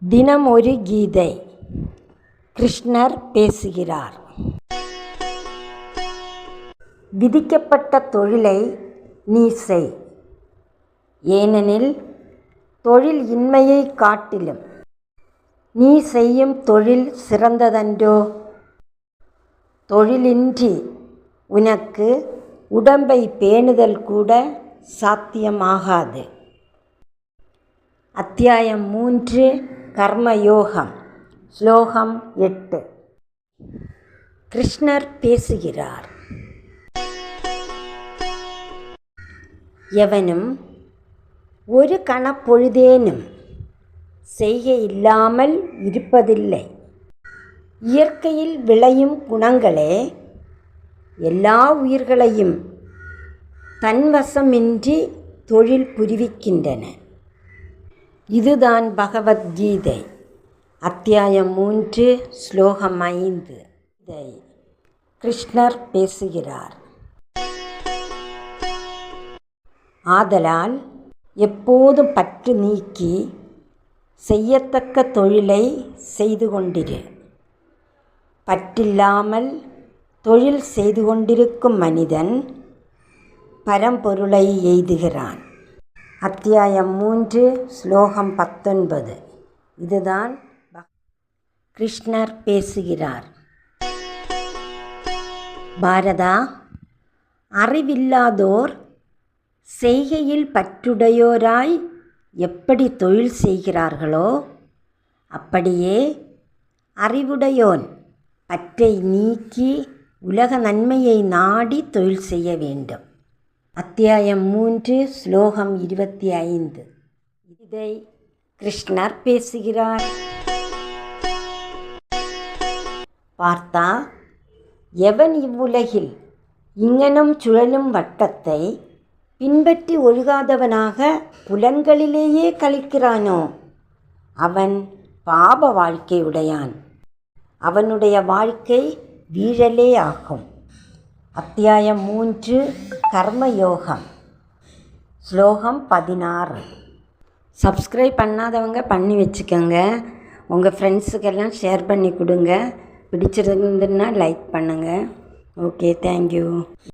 தினம் ஒரு கீதை. கிருஷ்ணர் பேசுகிறார். விதிக்கப்பட்ட தொழிலை நீ செய், ஏனெனில் தொழில் இன்மையை காட்டிலும் நீ செய்யும் தொழில் சிறந்ததன்றோ? தொழிலின்றி உனக்கு உடம்பை பேணுதல் கூட சாத்தியமாகாது. அத்தியாயம் 3 கர்மயோகம். ஸ்லோகம் 8. கிருஷ்ணர் பேசுகிறார். எவனும் ஒரு கணப்பொழுதேனும் செய்கை இல்லாமல் இருப்பதில்லை. இயற்கையில் விளையும் குணங்களே எல்லா உயிர்களையும் தன்வசமின்றி தொழில் புரிவிக்கின்றன. இதுதான் பகவத்கீதை. அத்தியாயம் 3 ஸ்லோகம் 5. கிருஷ்ணர் பேசுகிறார். ஆதலால் எப்போதும் பற்று நீக்கி செய்யத்தக்க தொழிலை செய்து கொண்டிரு. பற்றில்லாமல் தொழில் செய்து கொண்டிருக்கும் மனிதன் பரம்பொருளை எய்துகிறான். அத்தியாயம் 3 ஸ்லோகம் 19. இதுதான் கிருஷ்ணர் பேசுகிறார். பாரதா, அறிவில்லாதோர் செய்கையில் பற்றுடையோராய் எப்படி தொழில் செய்கிறார்களோ அப்படியே அறிவுடையோன் பற்றை நீக்கி உலக நன்மையை நாடி தொழில் செய்ய வேண்டும். அத்தியாயம் 3 ஸ்லோகம் 25. இதை கிருஷ்ணர் பேசுகிறார். பார்த்தா, எவன் இவ்வுலகில் இங்ஙனம் சுழலும் வட்டத்தை பின்பற்றி ஒழுகாதவனாக புலன்களிலேயே கழிக்கிறானோ அவன் பாப வாழ்க்கையுடையான். அவனுடைய வாழ்க்கை வீழலே ஆகும். அத்தியாயம் 3 கர்மயோகம். ஸ்லோகம் 16. சப்ஸ்கிரைப் பண்ணாதவங்க பண்ணி வச்சுக்கோங்க. உங்கள் ஃப்ரெண்ட்ஸுக்கெல்லாம் ஷேர் பண்ணி கொடுங்க. பிடிச்சிருந்துன்னா லைக் பண்ணுங்கள். Okay, thank you.